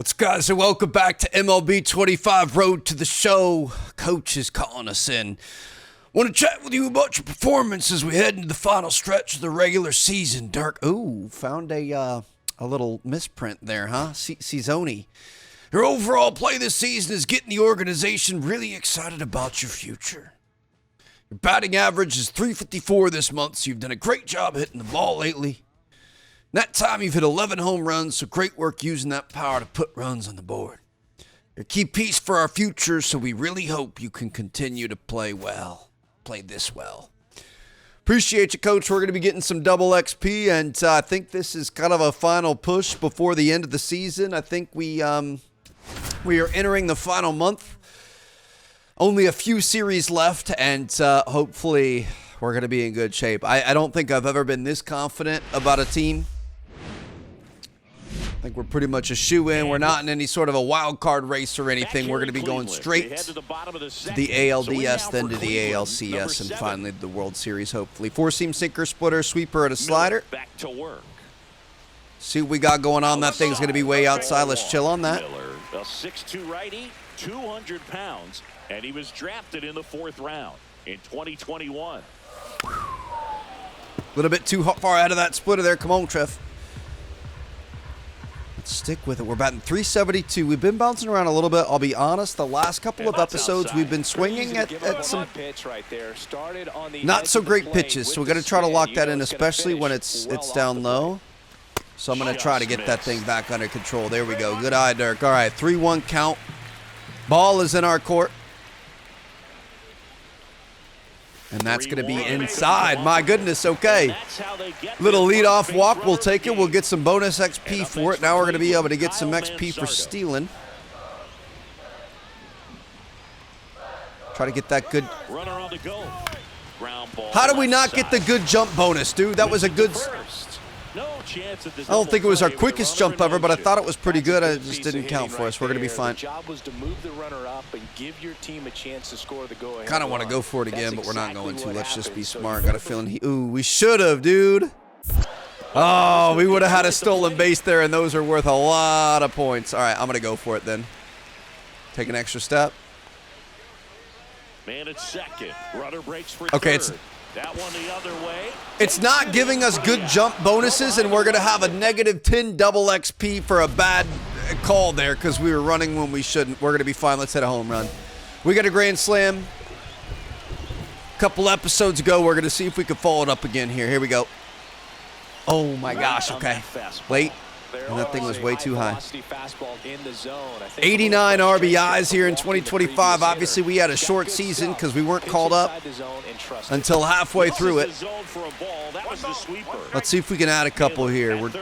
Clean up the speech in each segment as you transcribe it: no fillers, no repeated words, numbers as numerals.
What's up, guys, and welcome back to MLB 25 Road to the Show. Coach is calling us in. Want to chat with you about your performance as we head into the final stretch of the regular season. Dark. Ooh, found a little misprint there, huh? Cizoni. Your overall play this season is getting the organization really excited about your future. Your batting average is .354 this month, so you've done a great job hitting the ball lately. That time you've hit 11 home runs, so great work using that power to put runs on the board. You're a key piece for our future, so we really hope you can continue to play this well. Appreciate you, Coach. We're going to be getting some double XP, and I think this is kind of a final push before the end of the season. I think we are entering the final month. Only a few series left, and hopefully we're going to be in good shape. I don't think I've ever been this confident about a team. I think we're pretty much a shoe-in. We're not in any sort of a wild card race or anything. We're going to be going straight to the ALDS, then to the ALCS, and finally the World Series, hopefully. Four-seam sinker, splitter, sweeper, and a slider. Back to work. See what we got going on. That thing's going to be way outside. Let's chill on that. Miller, a 6'2" righty, 200 pounds, and he was drafted in the 4th round in 2021. A little bit too far ahead of that splitter there. Come on, Trev. Let's stick with it. We're batting .372. We've been bouncing around a little bit. I'll be honest, the last couple of episodes we've been swinging at some not so great pitches, so we're going to try to lock that in, especially when it's down low. So I'm going to try to get that thing back under control. There we go. Good eye, Dirk. All right, 3-1 count. Ball is in our court. And that's going to be inside. My goodness, okay. Little leadoff walk, we'll take it. We'll get some bonus XP for it. Now we're going to be able to get some XP for stealing. Try to get that good. How did we not get the good jump bonus, dude? That was a good. I don't think it was our quickest jump ever, but I thought it was pretty good. It just didn't count for us. We're going to be fine. Kind of want to go for it again, but we're not going to. Let's just be smart. Got a feeling ooh, we should have, dude. Oh, we would have had a stolen base there, and those are worth a lot of points. All right, I'm going to go for it then. Take an extra step. Man at second. Runner breaks for okay, third. That one the other way. It's not giving us good jump bonuses, and we're going to have a -10 double XP for a bad call there because we were running when we shouldn't. We're going to be fine. Let's hit a home run. We got a grand slam a couple episodes ago. We're going to see if we can follow it up again here. Here we go. Oh, my gosh. Okay. Late. And that thing was way too high. 89 RBIs here in 2025. Obviously, we had a short season because we weren't called up until halfway through it. Let's see if we can add a couple here. We're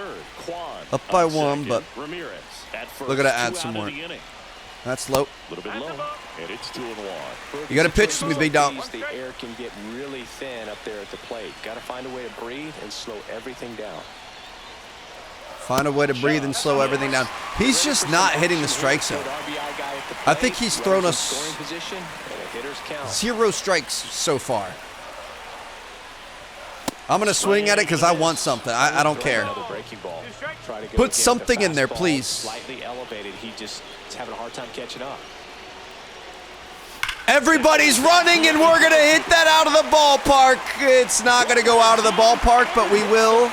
up by 1, but we're going to add some more. That's low. You got to pitch to me, big dog. The air can get really thin up there at the plate. Got to find a way to breathe and slow everything down. Find a way to breathe and slow everything down. He's just not hitting the strike zone. I think he's thrown us 0 strikes so far. I'm going to swing at it because I want something. I don't care. Put something in there, please. Slightly elevated. He just is having a hard time catching up. Everybody's running, and we're going to hit that out of the ballpark. It's not going to go out of the ballpark, but we will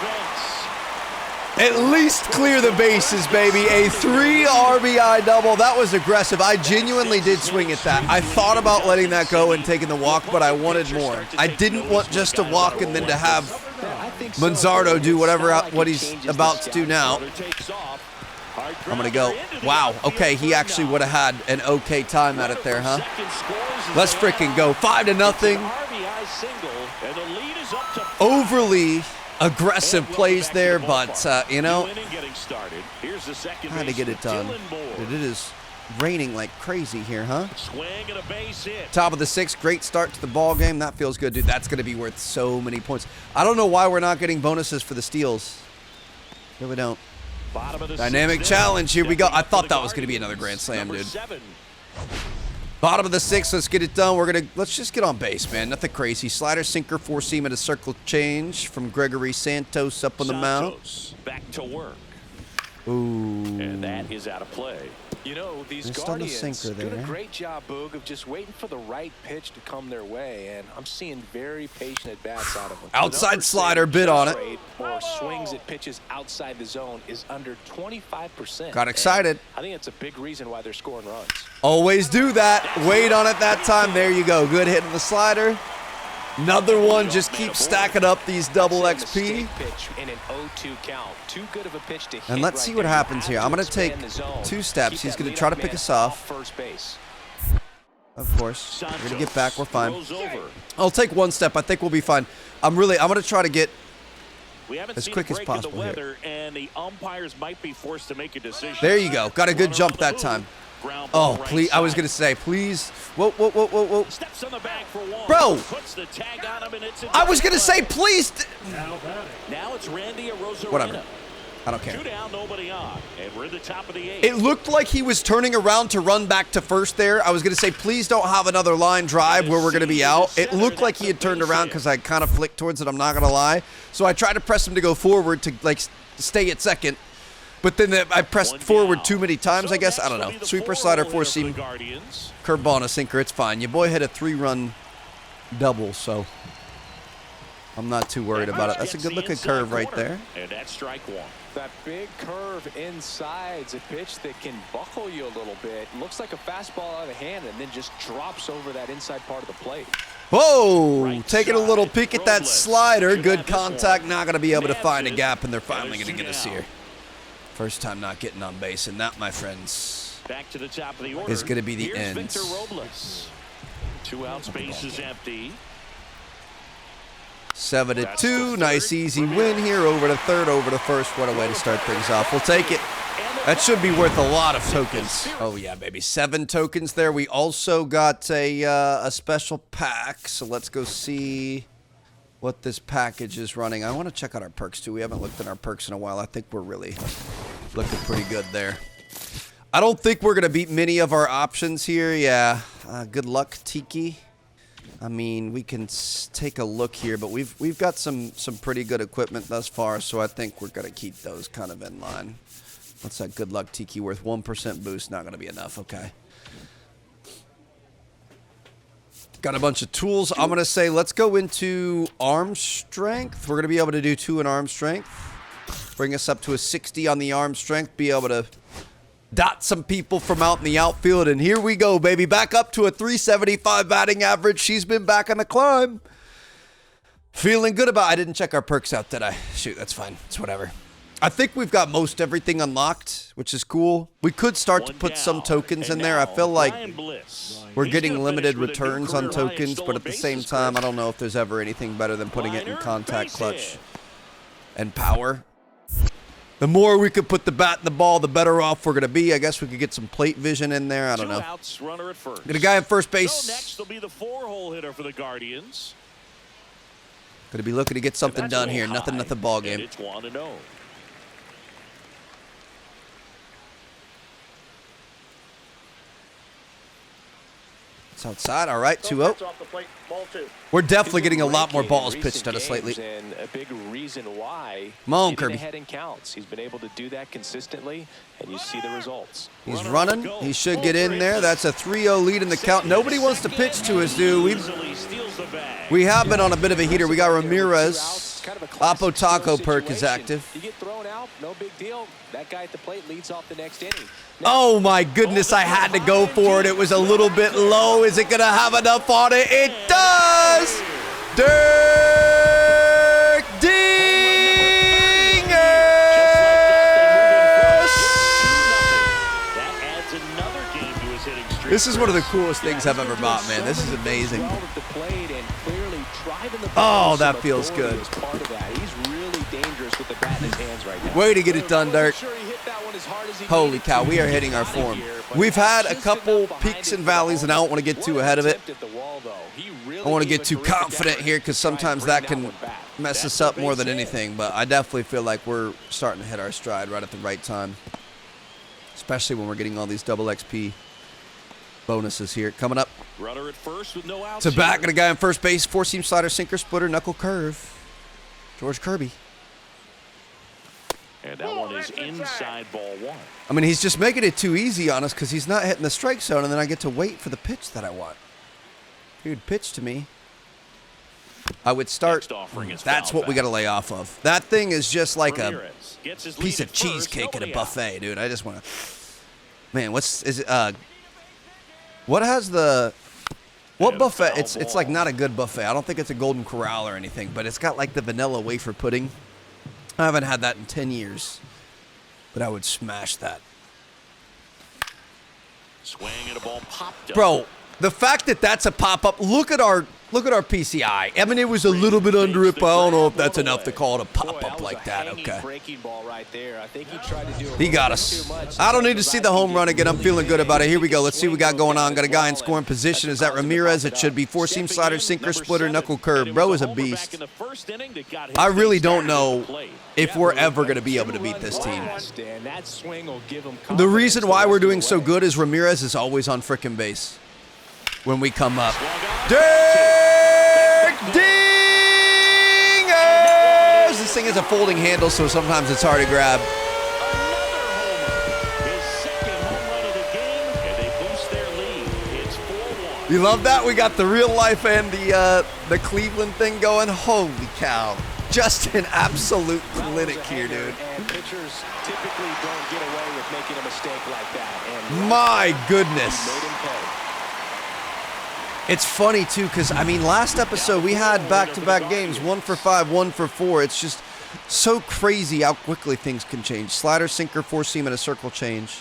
at least clear the bases, baby. A 3 RBI double. That was aggressive. I genuinely did swing at that. I thought about letting that go and taking the walk, but I wanted more. I didn't want just to walk and then to have Manzardo do what he's about to do now. I'm going to go. Wow. Okay, he actually would have had an okay time at it there, huh? Let's freaking go. 5-0. Overly aggressive plays there, but, you know, trying to get it done. Dude, it is raining like crazy here, huh? Top of the 6th, great start to the ball game. That feels good, dude. That's going to be worth so many points. I don't know why we're not getting bonuses for the steals. Really don't. Dynamic challenge. Here we go. I thought that was going to be another grand slam, dude. Bottom of the 6th. Let's get it done. Let's just get on base, man. Nothing crazy. Slider, sinker, 4-seam, and a circle change from Gregory Santos up on the mound. Back to work. Ooh. And that is out of play. You know, these Just on the Guardians sinker do there. a great job, Boog, of just waiting for the right pitch to come their way, and I'm seeing very patient at-bats out of them. Outside slider, bid on it. Or swings at pitches outside the zone is under 25%. Got excited. And I think it's a big reason why they're scoring runs. Always do that. Wait on it that time. There you go. Good hit of the slider. Another one. Just keep stacking up these double XP. Pitch in an 0-2 count. Too good of a pitch to hit. And let's see what happens here. I'm going to take 2 steps. He's going to try to pick us off. First base. Of course. We're going to get back. We're fine. Over. I'll take 1 step. I think we'll be fine. I'm going to try to get We haven't as seen quick a as break in possible the here. weather, and the umpires might be forced to make a decision. There you go. Got a good jump that time. Oh, please. I was going to say, please. Whoa, whoa, whoa, whoa, whoa. Steps on the bag for one. Bro. Puts the tag on him, and it's I was going to say, please. Now it's Randy Arozarena. Whatever. I don't care. 2 down, nobody on, and we're at the top of the 8th. It looked like he was turning around to run back to first there. I was going to say, please don't have another line drive where we're going to be out. It looked like he had turned around because I kind of flicked towards it. I'm not going to lie. So I tried to press him to go forward to, like, stay at second. But then I pressed forward too many times, I guess. I don't know. Sweeper, slider, four-seam, curveball, and a sinker. It's fine. Your boy hit a 3-run double, so I'm not too worried about it. That's a good-looking curve right there. And that's strike 1. That big curve inside's a pitch that can buckle you a little bit. Looks like a fastball out of hand and then just drops over that inside part of the plate. Whoa! Taking a little peek at that slider. Good contact. Not going to be able to find a gap, and they're finally going to get us here. First time not getting on base, and that, my friends, Back to the top of the order is going to be the Here's end. Victor Robles. 2 outs, base is empty. 7-2. Nice, easy win here. Over to third, over to first. What a way to start things off. We'll take it. That should be worth a lot of tokens. Oh, yeah, baby. 7 tokens there. We also got a special pack, so let's go see what this package is running. I want to check out our perks, too. We haven't looked at our perks in a while. I think we're really looking pretty good there. I don't think we're going to beat many of our options here. Yeah, good luck, Tiki. I mean, we can take a look here, but we've got some pretty good equipment thus far, so I think we're going to keep those kind of in line. What's that good luck, Tiki? Worth 1% boost. Not going to be enough. Okay. Got a bunch of tools. I'm going to say let's go into arm strength. We're going to be able to do 2 in arm strength. Bring us up to a 60 on the arm strength. Be able to dot some people from out in the outfield. And here we go, baby. Back up to a 375 batting average. She's been back on the climb. Feeling good about it. I didn't check our perks out, did I? Shoot, that's fine. It's whatever. I think we've got most everything unlocked, which is cool. We could start to put some tokens in there. I feel like we're getting limited returns on tokens, but at the same time, I don't know if there's ever anything better than putting it in contact, clutch, and power. The more we could put the bat in the ball, the better off we're going to be. I guess we could get some plate vision in there. I don't know. 2 outs, runner at first. Get a guy in first base. So next will be the 4-hole hitter for the Guardians. Going to be looking to get something done here. Nothing ball game. It's 1-0. It's outside. All right, 2-0. We're definitely getting a lot more balls pitched at us lately. And a big reason why Come on, he's Kirby. ahead in counts. He's been able to do that consistently, and you see the results. He's running. He should get in there. That's a 3-0 lead in the count. Nobody wants to pitch to us, dude. We have been on a bit of a heater. We got Ramirez. Lapo Taco perk is active. You get thrown out, no big deal. That guy at the plate leads off the next inning. Oh, my goodness. I had to go for it. It was a little bit low. Is it going to have enough on it? It does! Dirk Dingus! This is one of the coolest things I've ever bought, man. This is amazing. Oh, that feels good. Way to get it done, Dirk. Holy cow, we are hitting our form. We've had a couple peaks and valleys, and I don't want to get too ahead of it. I don't want to get too confident here because sometimes that can mess us up more than anything, but I definitely feel like we're starting to hit our stride right at the right time, especially when we're getting all these double XP bonuses here. Coming up Runner at first with no outs to back and a guy on first base, four-seam slider, sinker, splitter, knuckle curve. George Kirby. And that one is inside ball one. I mean, he's just making it too easy on us because he's not hitting the strike zone, and then I get to wait for the pitch that I want. Dude, pitch to me. I would start. That's what we got to lay off of. That thing is just like a piece of cheesecake at a buffet, dude. I just want to. Man, what has the? What buffet? It's like not a good buffet. I don't think it's a Golden Corral or anything, but it's got like the vanilla wafer pudding. I haven't had that in 10 years, but I would smash that. Swing and a ball popped up. Bro, the fact that that's a pop-up, look at our PCI. I mean, it was a little bit under it, but I don't know if that's enough to call it a pop-up like that. Okay. He got us. I don't need to see the home run again. I'm feeling good about it. Here we go. Let's see what we got going on. Got a guy in scoring position. Is that Ramirez? It should be. Four-seam slider, sinker, splitter, knuckle curve. Bro is a beast. I really don't know if we're ever going to be able to beat this team. The reason why we're doing so good is Ramirez is always on frickin' base when we come up. Dingers! This thing is a folding handle, so sometimes it's hard to grab. You love that? We got the real life and the Cleveland thing going. Holy cow. Just an absolute clinic here, dude. And pitchers typically don't get away with making a mistake like that. And my goodness. made him pay. It's funny, too, because, I mean, last episode we had back-to-back games, 1 for 5, 1 for 4. It's just so crazy how quickly things can change. Slider, sinker, four-seam, and a circle change.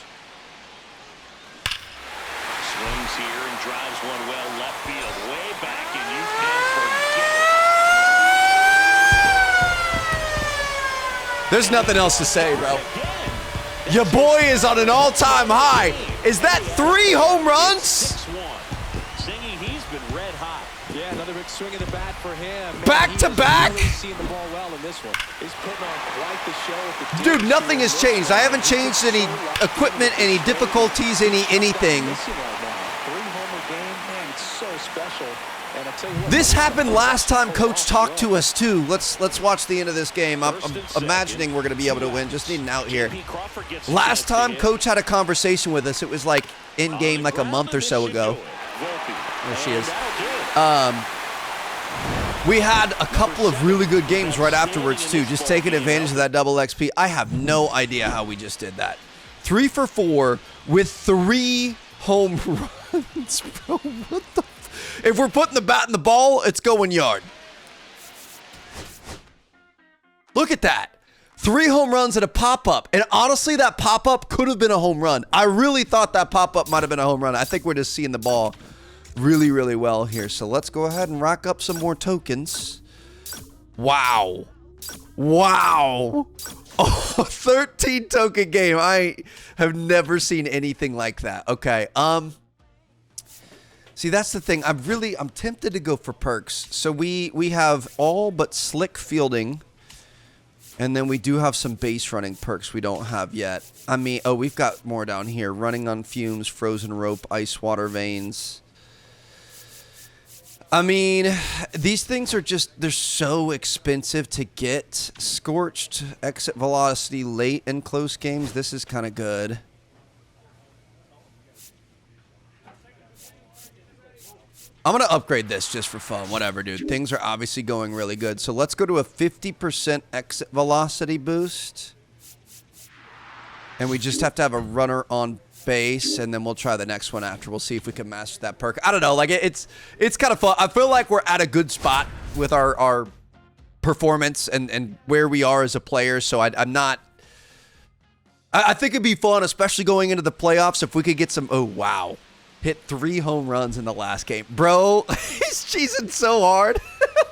Swings here and drives one well left field, way back, and you can't forget. There's nothing else to say, bro. Your boy is on an all-time high. Is that 3 home runs? Yeah, another big swing of the bat for him. Back to back? Really seeing the ball well in this one. He's putting on quite the show at the Dude, nothing has changed. I haven't changed any equipment, any difficulties, anything. This happened last time Coach talked to us too. Let's watch the end of this game. I'm imagining we're going to be able to win. Just need an out here. Last time Coach had a conversation with us, it was like in game like a month or so ago. There she is. We had a couple of really good games right afterwards, too, just taking advantage of that double XP. I have no idea how we just did that. 3 for 4 with 3 home runs, bro. What the if we're putting the bat in the ball, it's going yard. Look at that. 3 home runs and a pop-up. And honestly, that pop-up could have been a home run. I really thought that pop-up might have been a home run. I think we're just seeing the ball really, really well here. So let's go ahead and rack up some more tokens. Wow. Wow. Oh, 13 token game. I have never seen anything like that. Okay. See, that's the thing. I'm tempted to go for perks. So we have all but slick fielding. And then we do have some base running perks we don't have yet. I mean, oh, we've got more down here. Running on fumes, frozen rope, ice water veins. I mean, these things are just, they're so expensive to get. Scorched, exit velocity late in close games. This is kind of good. I'm going to upgrade this just for fun. Whatever, dude. Things are obviously going really good. So let's go to a 50% exit velocity boost. And we just have to have a runner on base, and then we'll try the next one after. We'll see if we can master that perk. I don't know. Like, it's kind of fun. I feel like we're at a good spot with our performance and where we are as a player. So I'm not... I think it'd be fun, especially going into the playoffs, if we could get some... Oh, wow. Hit 3 home runs in the last game. Bro, he's cheesing so hard.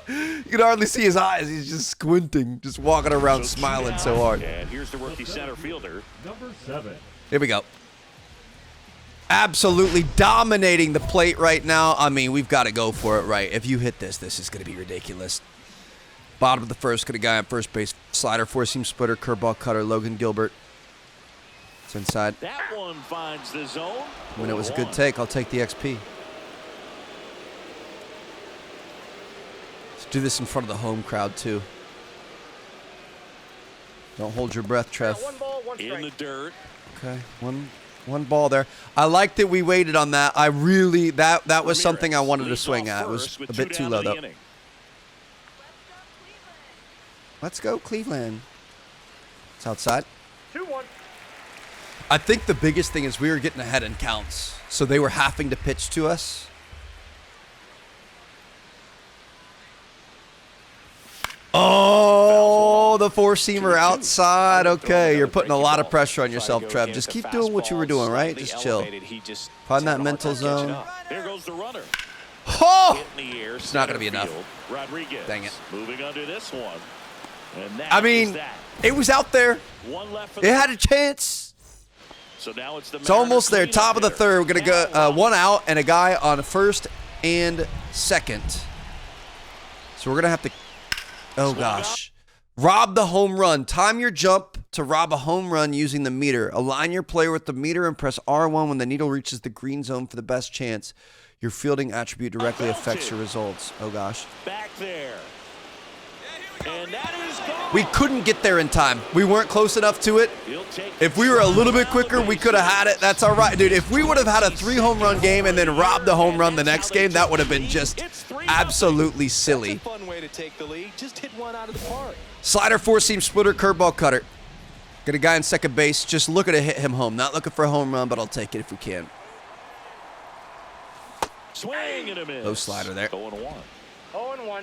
You can hardly see his eyes. He's just squinting, just walking around smiling so hard. And here's the rookie center fielder. Number 7. Here we go. Absolutely dominating the plate right now. I mean, we've got to go for it, right? If you hit this, this is going to be ridiculous. Bottom of the first, got a guy on first base. Slider, four-seam splitter, curveball cutter, Logan Gilbert. It's inside. That one finds the zone. I mean, it was a good take. I'll take the XP. Let's do this in front of the home crowd, too. Don't hold your breath, Trev. One ball, one strike. In the dirt. Okay, one ball there. I like that we waited on that. I really, that was something I wanted to swing at. It was a bit too low, though. Let's go, Cleveland. It's outside. 2-1. I think the biggest thing is we were getting ahead in counts, so they were having to pitch to us. Oh, the four-seamer outside. Okay, you're putting a lot of pressure on yourself, Trev. Just keep doing what you were doing, right? Just chill. Find that mental zone. There goes the runner. Oh! In the air, It's not going to be enough. Rodriguez. Dang it. Moving under this one. And that I mean, is that. it was out there. One left for It had a chance. So now it's almost there. cleanup Top of the hitter. third. We're going to go Now, one out and a guy on first and second. So we're going to have to, oh gosh. Rob the home run. Time your jump to rob a home run using the meter. Align your player with the meter and press R1 when the needle reaches the green zone for the best chance. Your fielding attribute directly affects your results. Oh gosh. back there. And that is gone. We couldn't get there in time. We weren't close enough to it. He'll take If we were a little bit quicker, we could have had it. That's all right, dude. If we would have had a 3-home run game and then robbed the home run the next game, that would have been just absolutely silly. That's a fun way to take the lead. Just hit one out of the park. Slider, four-seam splitter, curveball, cutter. Got a guy in second base. Just looking to hit him home. Not looking for a home run, but I'll take it if we can. swing and a miss. Low slider there. 0-1. 0-1.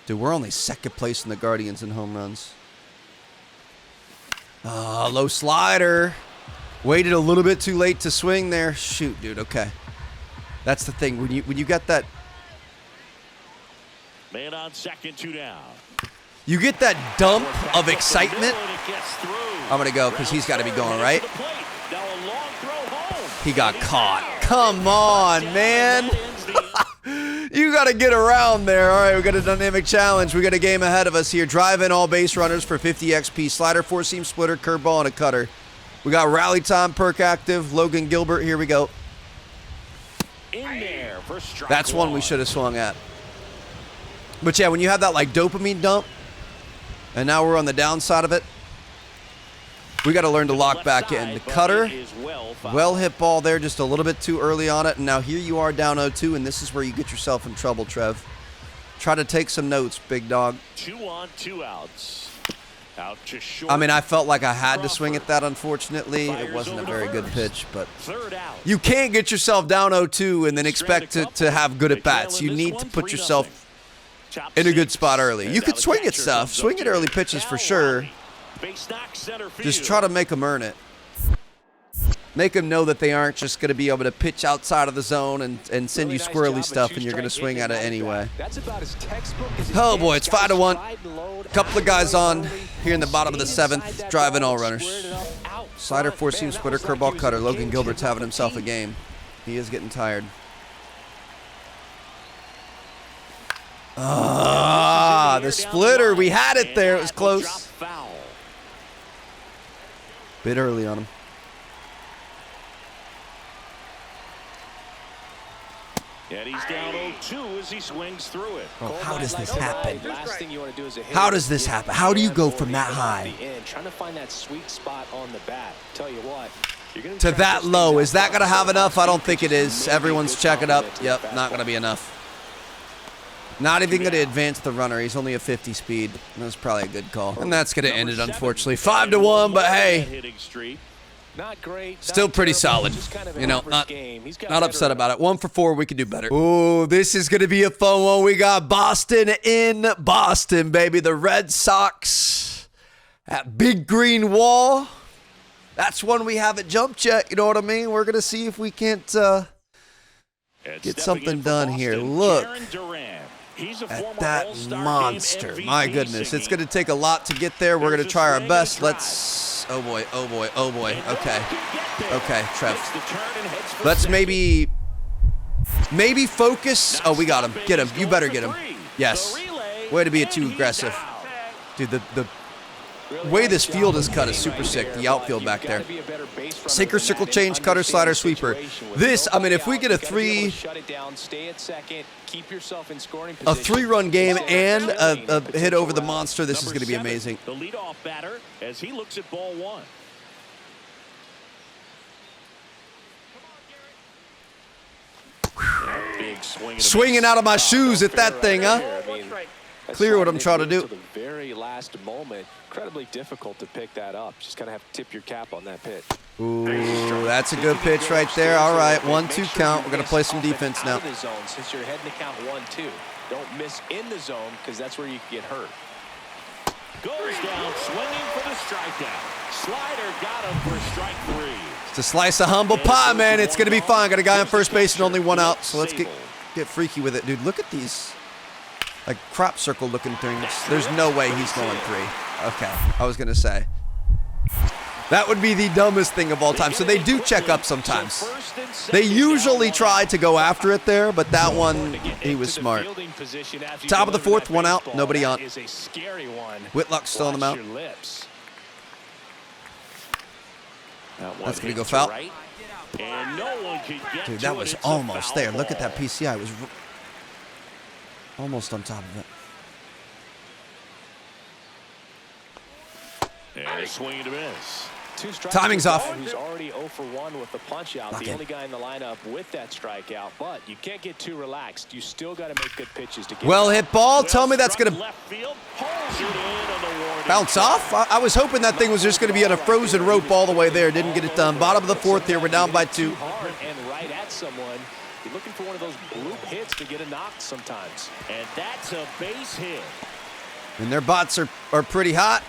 Dude, we're only second place in the Guardians in home runs. Low slider. Waited a little bit too late to swing there. Shoot, dude. Okay. That's the thing. When you got that, Man on second, 2 down. you get that dump of Back excitement. up the middle, and it gets through. I'm gonna go because he's got to be going right. To the plate. Now a long throw home. He got caught. Come on, man. You got to get around there. All right, we got a dynamic challenge. We got a game ahead of us here. Drive in all base runners for 50 XP. Slider, four-seam splitter, curveball, and a cutter. We got rally time perk active. Logan Gilbert, here we go. In there for strike That's one we should have swung at. But yeah, when you have that like dopamine dump, and now we're on the downside of it, we got to learn to lock back in. The cutter, well hit ball there, just a little bit too early on it. And now here you are down 0-2, and this is where you get yourself in trouble, Trev. Try to take some notes, big dog. 2 on, 2 outs. Out to short. I mean, I felt like I had to swing at that, unfortunately. It wasn't a very good pitch, but Third out. you can't get yourself down 0-2 and then expect to have good at-bats. You need to put yourself in a good spot early. You could swing at stuff. Swing at early pitches for sure. Just try to make them earn it. Make them know that they aren't just going to be able to pitch outside of the zone and send you squirrely stuff, and you're going to swing at it anyway. Oh boy, it's 5-1. Couple of guys on here in the bottom of the 7th, driving all runners. Slider, four-seam splitter, curveball, cutter. Logan Gilbert's having himself a game. He is getting tired. The splitter. We had it there. It was close. Bit early on him. And he's down 0-2 as he swings through it. Oh, how does this happen? Last thing you want to do is a hit. How does this happen? How do you go from that high Trying to find that sweet spot on the bat. Tell you what. to that low? Is that going to have enough? I don't think it is. Everyone's checking up. Yep, not going to be enough. Not even going to advance the runner. He's only a 50 speed. That's probably a good call. And that's going to end it, unfortunately. 5-1, but hey, Not great. still pretty solid. You know, not upset about it. 1 for 4. We could do better. Ooh, this is going to be a fun one. We got Boston in Boston, baby. The Red Sox at Big Green Wall. That's one we haven't jumped yet. You know what I mean? We're going to see if we can't get something done here. Look at that monster. My goodness. It's going to take a lot to get there. We're going to try our best. Let's... Oh, boy. Oh, boy. Oh, boy. Okay. Okay, Trev. Let's maybe focus. Oh, we got him. Get him. You better get him. Yes. Way to be too aggressive. Dude, way this field is cut is super sick. The outfield back there. Sinker, circle change, cutter, slider, sweeper. This, I mean, if we get a three-run game and a hit over the monster, this is going to be amazing. The leadoff batter as he looks at ball one. Swinging out of my shoes at that thing, huh? Clear what I'm trying to do. The very last moment, incredibly difficult to pick that up. Just kind of have to tip your cap on that pitch. Ooh, that's a good pitch right there. All right, 1-2 count. We're going to play some defense now. Since you're heading to count 1-2, don't miss in the zone because that's where you can get hurt. Goes down, swinging for the strikeout. Slider got him for strike 3. It's a slice of humble pie, man. It's going to be fine. Got a guy on first base and only one out, so let's get freaky with it. Dude, look at these, like, crop circle looking things. There's no way he's going 3. Okay, I was going to say. That would be the dumbest thing of all time. So they do check up sometimes. They usually try to go after it there, but that one, he was smart. Top of the 4th, 1 out, nobody on. Whitlock's still on the mound. That's going to go foul. Dude, that was almost there. Look at that PCI. It was almost on top of it. And a swing and a miss. Timing's off. Who's already 0 for 1 with the punch out. The only guy in the lineup with that strikeout, but you can't get too relaxed. You still got to make good pitches to get. Well hit ball. Tell me that's going to bounce off. I was hoping that thing was just going to be on a frozen rope all the way there. Didn't get it done. Bottom of the 4th here. We're down by 2. Hard and right at someone. You're looking for one of those bloop hits to get a knock sometimes. And that's a base hit. And their bots are pretty hot.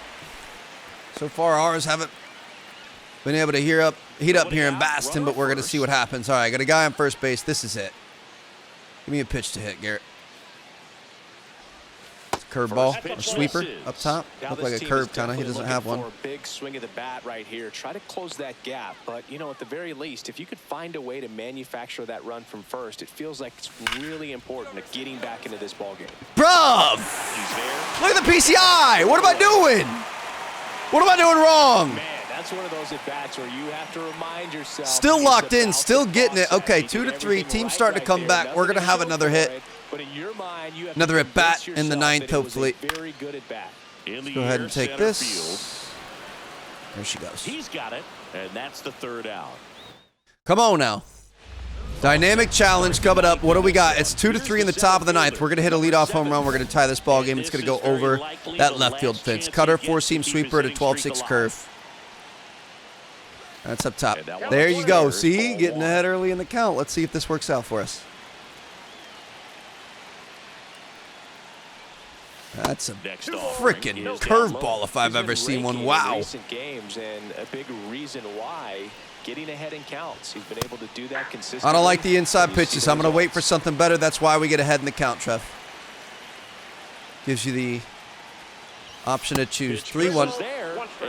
So far, ours haven't been able to heat up here in Baston, but we're going to see what happens. All right, got a guy on first base. This is it. Give me a pitch to hit, Garrett. Curveball or sweeper up top. Look like a curve kind of. He doesn't have one. A big swing of the bat right here. Try to close that gap, but you know, at the very least, if you could find a way to manufacture that run from first, it feels like it's really important to getting back into this ball game. Bruv! Look at the PCI. What am I doing? What am I doing wrong? Man, that's one of those at-bats where you have to remind yourself. Still locked in, still getting it. Okay, 2-3. Team's starting to come back. We're going to have another hit. Another at-bat in the 9th, hopefully. Let's go ahead and take this. There she goes. He's got it, and that's the 3rd out. Come on now. Dynamic challenge coming up. What do we got? It's 2-3 in the top of the 9th. We're going to hit a leadoff home run. We're going to tie this ball game. It's going to go over that left field fence. Cutter, 4-seam sweeper at a 12-6 curve. That's up top. There you go. See? Getting ahead early in the count. Let's see if this works out for us. That's a freaking curveball if I've ever seen one. Wow. Recent games, and a big reason why getting ahead in counts. He's been able to do that consistently. I don't like the inside pitches. I'm going to wait for something better. That's why we get ahead in the count, Trev. Gives you the option to choose. 3-1.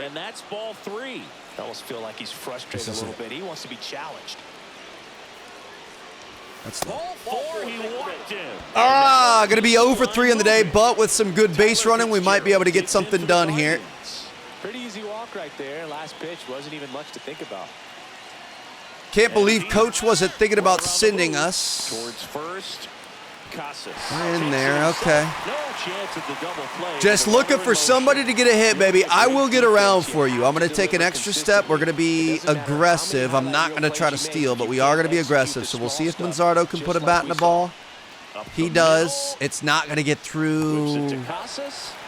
And that's ball 3. I almost feel like he's frustrated a little bit. He wants to be challenged. That's ball 4. He walked him. Going to be 0 for 3 on the day, but with some good base running, we might be able to get something done here. Pretty easy walk right there. Last pitch wasn't even much to think about. Can't believe Coach wasn't thinking about sending us. Towards first. We're in there, okay. Just looking for somebody to get a hit, baby. I will get around for you. I'm going to take an extra step. We're going to be aggressive. I'm not going to try to steal, but we are going to be aggressive. So we'll see if Manzardo can put a bat in the ball. He does. It's not going to get through.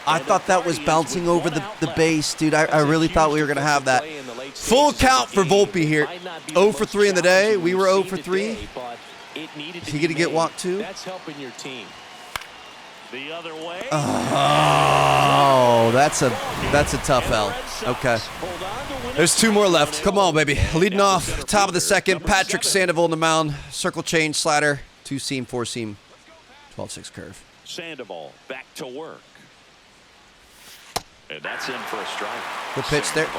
I thought that was bouncing over the base, dude. I really thought we were going to have that. Full count for Volpe here. 0 for 3 in the day. We were 0 for 3. Is he going to get walked too? That's helping your team. The other way. Oh, that's a tough L. Okay. There's 2 more left. Come on, baby. Leading off, top of the 2nd, Patrick Sandoval on the mound. Circle change, slider, 2-seam, 4-seam, 12-6 curve. Sandoval back to work. And that's in for a strike. Good pitch there.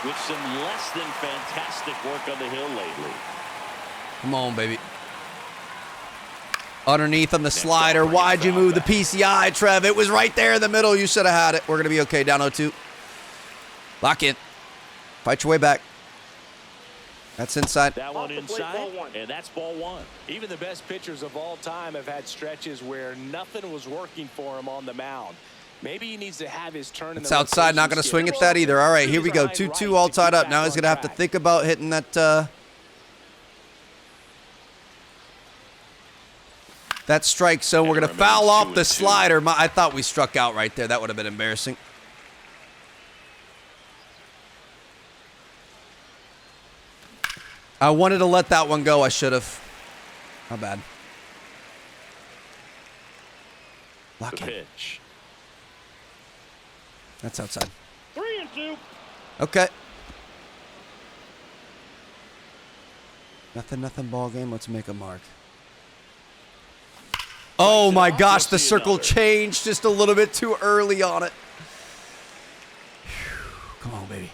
With some less than fantastic work on the hill lately. Come on, baby. Underneath on the slider. Why'd you move the PCI, Trev? It was right there in the middle. You should have had it. We're going to be okay. Down 0-2. Lock in. Fight your way back. That's inside. That one Off the plate, inside, ball one. and that's ball one. Even the best pitchers of all time have had stretches where nothing was working for him on the mound. Maybe he needs to have his turn in It's the outside. Not going to swing at that either. All right, here we go. 2-2 all tied up. Now he's going to have to think about hitting that that strike zone. We're going to foul off the slider. I thought we struck out right there. That would have been embarrassing. I wanted to let that one go. I should have. My bad. Lock The in. pitch. That's outside. 3-2. Okay. Nothing ball game. Let's make a mark. Oh my gosh, the circle changed just a little bit too early on it. Come on, baby.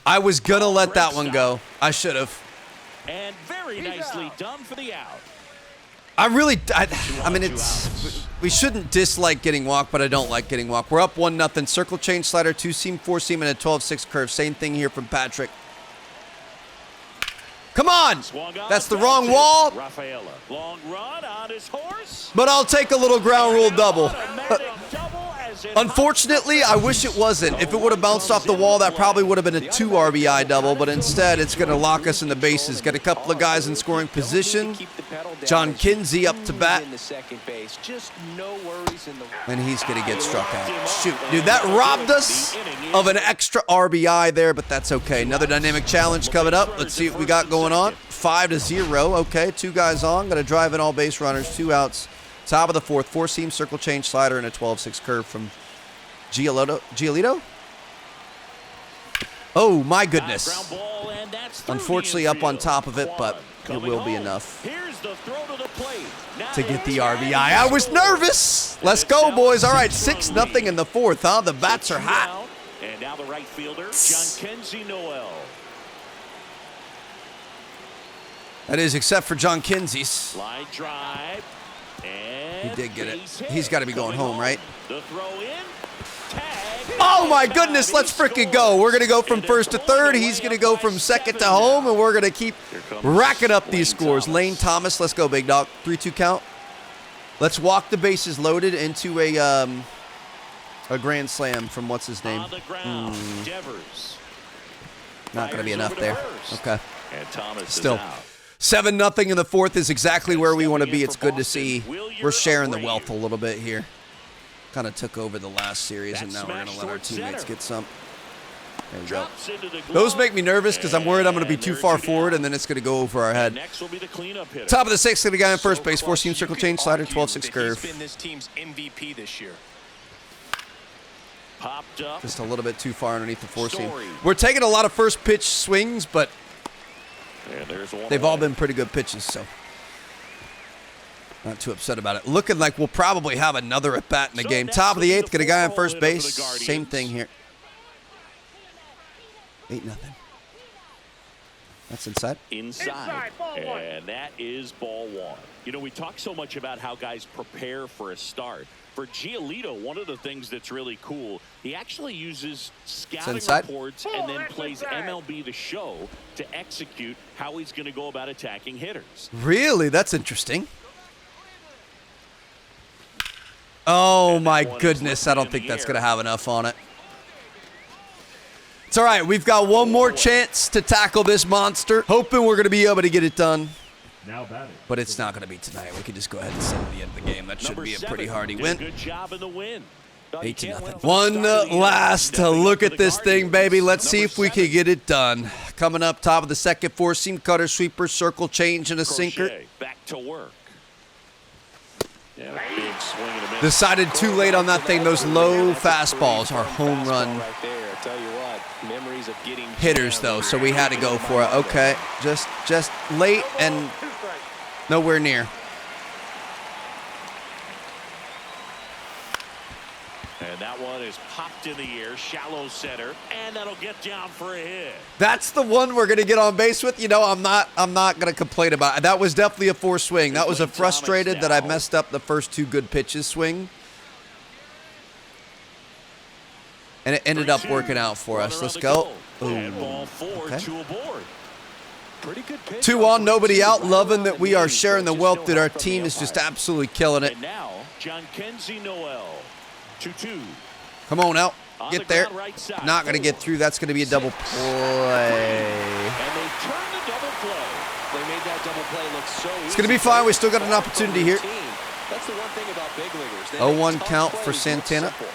I was going to let that one go. I should have. And very nicely done for the out. I mean, we shouldn't dislike getting walked, but I don't like getting walked. We're up 1-0. Circle change slider, 2-seam, 4-seam, and a 12-6 curve. Same thing here from Patrick. Come on! That's the wrong wall. Rafaela, long run on his horse. But I'll take a little ground rule double. Automatic double as it Unfortunately, I wish it wasn't. If it would have bounced off the wall, that probably would have been a 2 RBI double, but instead it's going to lock us in the bases. Get a couple of guys in scoring position. John Kinsey up to bat. And he's going to get struck out. Shoot, dude, that robbed us of an extra RBI there, but that's okay. Another dynamic challenge coming up. Let's see what we got going on. 5-0. Okay, 2 guys on. Going to drive in all base runners, 2 outs. Top of the 4th, 4-seam, circle change slider, and a 12-6 curve from Giolito? Oh, my goodness. Unfortunately, up on top of it, but it will be enough to get the RBI. I was nervous. Let's go, boys. All right, 6-0 in the 4th, huh? The bats are hot. And now the right fielder, John Kinsey Noel. That is, except for John Kinsey's. Line drive. He did get it. He's got to be going home, right? The throw in. Tag. Oh, my goodness. Let's freaking go. We're going to go from 1st to 3rd. He's going to go from 2nd to home, and we're going to keep racking up these scores. Lane Thomas, let's go, big dog. 3-2 count. Let's walk the bases loaded into a grand slam from what's his name. Not going to be enough there. Okay. And Thomas Still. is out. 7-0 in the 4th is exactly where we want to be. It's good to see we're sharing the wealth a little bit here. Kind of took over the last series, and now we're going to let our teammates get some. There we go. Those make me nervous because I'm worried I'm going to be too far forward, and then it's going to go over our head. Next will be the cleanup hitter. Top of the 6th, the guy in first base, 4-seam circle change slider, 12-6 curve. He's been this team's MVP this year. Popped up. Just a little bit too far underneath the 4-seam. We're taking a lot of first pitch swings, but they've all been pretty good pitches, so not too upset about it. Looking like we'll probably have another at-bat in the game. Top of the 8th, get a guy on first base. Same thing here. 8-0. That's inside. Inside. Ball one. And that is ball one. You know, we talk so much about how guys prepare for a start. For Giolito, one of the things that's really cool, he actually uses scouting reports and then plays MLB The Show to execute how he's going to go about attacking hitters. Really? That's interesting. Oh, my goodness. I don't think that's going to have enough on it. It's all right. We've got one more chance to tackle this monster. Hoping we're going to be able to get it done. But it's not going to be tonight. We can just go ahead and send to the end of the game. That should be a pretty hearty win. Good job in the win. 8-0. One last look at this thing, baby. Let's see if we can get it done. Coming up top of the 2nd, 4-seam cutter, sweeper, circle change, and a sinker. Back to work. Yeah, big swing and a miss. Decided too late on that thing. Those low fastballs are home run hitters, though, so we had to go for it. Okay, just late and nowhere near. And that one is popped in the air, shallow center, and that'll get down for a hit. That's the one we're going to get on base with. You know, I'm not going to complain about it. That was definitely a forced swing. That was a frustrated that I messed up the first 2 good pitches swing. And it ended up working out for us. Let's go. And ball 4 Okay. to a board. Pretty good pitch. 2 on, nobody out. Loving that we are sharing the wealth that our team is just absolutely killing it. And now, John Kenzie Noel, 2-2. Come on out. On Get the there. ground right side. Not going to get through. That's going to be a double play. And they turn the double play. They made that double play look so easy. It's going to be fine. We still got an opportunity here. That's the one thing about big leaguers. They 0-1 make tough count plays for look Santana. simple.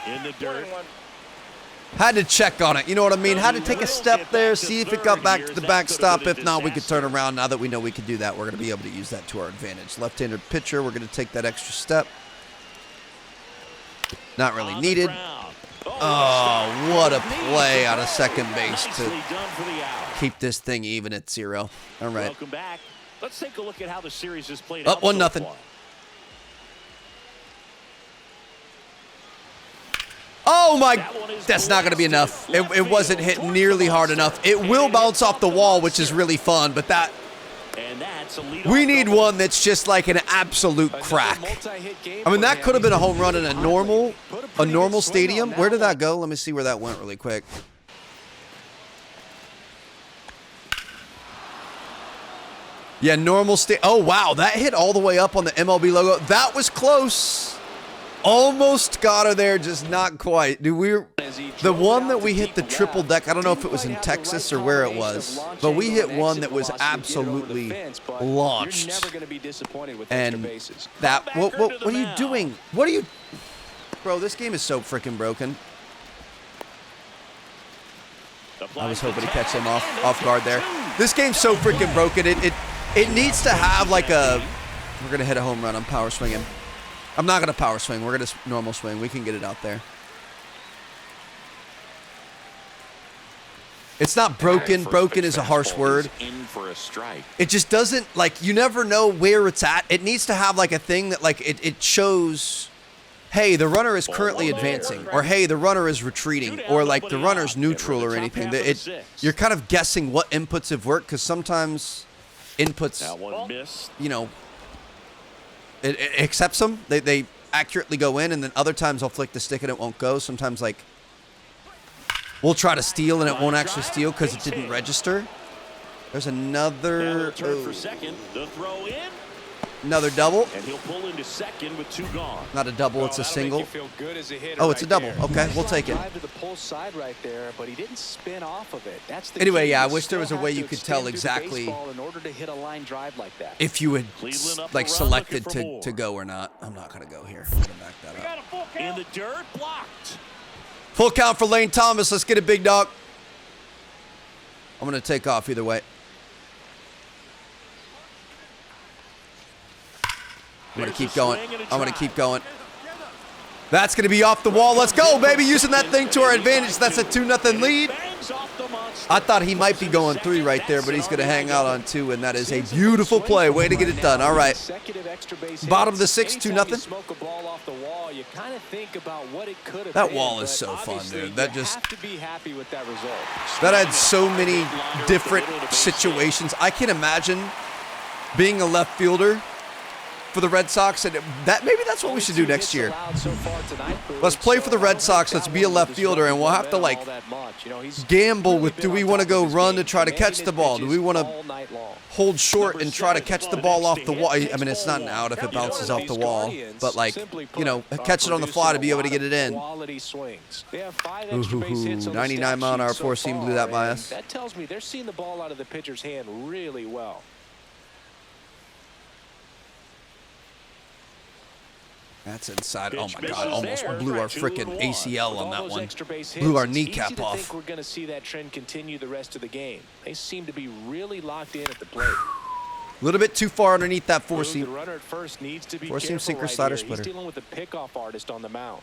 In the dirt. Had to check on it. You know what I mean? Had to take a step there, see if it got back to the backstop. If not, we could turn around. Now that we know we can do that, we're going to be able to use that to our advantage. Left-handed pitcher, we're going to take that extra step. Not really needed. Oh, what a play out of second base to keep this thing even at 0. All right. Welcome back. Let's take a look at how the series is played Up out. 1-0. So far. Oh my, that's not going to be enough. It wasn't hit nearly hard enough. It will bounce off the wall, which is really fun, but that, we need one that's just like an absolute crack. I mean, that could have been a home run in a normal stadium. Where did that go? Let me see where that went really quick. Yeah, normal oh wow, that hit all the way up on the MLB logo. That was close. Almost got her there, just not quite. The one that we hit the triple deck, I don't know if it was in Texas or where it was, but we hit one that was absolutely launched. And that, what are you doing? What are you, bro, this game is so freaking broken. I was hoping to catch him off guard there. This game's so freaking broken. It needs to have like a, we're going to hit a home run. I'm power swinging. I'm not going to power swing. We're going to normal swing. We can get it out there. It's not broken. Broken is a harsh word. It just doesn't, like, you never know where it's at. It needs to have, like, a thing that, like, it shows, hey, the runner is currently advancing, or, hey, the runner is retreating, or, like, the runner's neutral or anything. You're kind of guessing what inputs have worked, because sometimes inputs, you know, it accepts them. They accurately go in, and then other times I'll flick the stick and it won't go. Sometimes, like, we'll try to steal and it won't actually steal because it didn't register. There's another. For second, the throw in. Another double. And he'll pull into second with 2 gone. Not a double, it's a single. Oh, it's a double. Okay, we'll take it. Anyway, yeah, I wish there was a way you could tell exactly if you had like selected to go or not. I'm not gonna go here. I'm gonna back that up. In the dirt, blocked. Full count for Lane Thomas. Let's get it, big dog. I'm gonna take off either way. I'm going to keep going. I'm going to keep going. That's going to be off the wall. Let's go, baby. Using that thing to our advantage. That's a 2-0 lead. I thought he might be going 3 right there, but he's going to hang out on 2, and that is a beautiful play. Way to get it done. All right. Bottom of the 6th, 2-0. That wall is so fun, dude. That had so many different situations. I can imagine being a left fielder for the Red Sox, and maybe that's what we should do next year. Let's play for the Red Sox. Let's be a left fielder, and we'll have to, like, gamble with, do we want to go run to try to catch the ball? Do we want to hold short and try to catch the ball off the wall? I mean, it's not an out if it bounces off the wall, but, like, you know, catch it on the fly to be able to get it in. Ooh, 99 mile an hour four-seam blew that by us. That tells me they're seeing the ball out of the pitcher's hand really well. That's inside. Oh my God! Almost blew our freaking ACL on that one. Blew our kneecap off. I think we're going to see that trend continue the rest of the game. They seem to be really locked in at the plate. A little bit too far underneath that four-seam. The runner at first needs to be Four-seam sinker, right slider, here. splitter. He's dealing with the pickoff artist on the mound.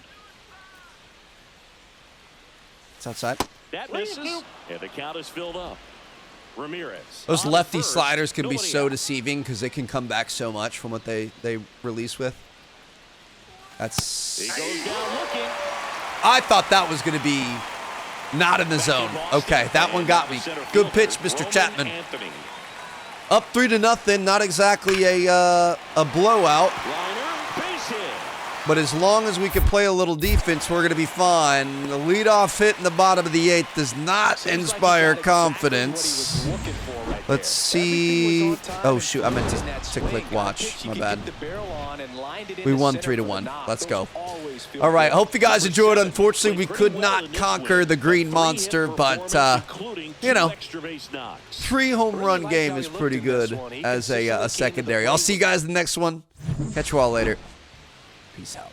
It's outside. That misses, and the count is filled up. Ramirez. Those lefty sliders can be so deceiving because they can come back so much from what they release with. That's. He goes down looking. I thought that was going to be not in the zone. Okay, that one got me. Good pitch, Mr. Chapman. Up 3-0. Not exactly a blowout. But as long as we can play a little defense, we're going to be fine. The leadoff hit in the bottom of the 8th does not inspire confidence. Let's see. Oh, shoot. I meant to click watch. My bad. We won 3-1. Let's go. All right. Hope you guys enjoyed. Unfortunately, we could not conquer the Green Monster, but, you know, 3 home run game is pretty good as a secondary. I'll see you guys in the next one. Catch you all later. Peace out.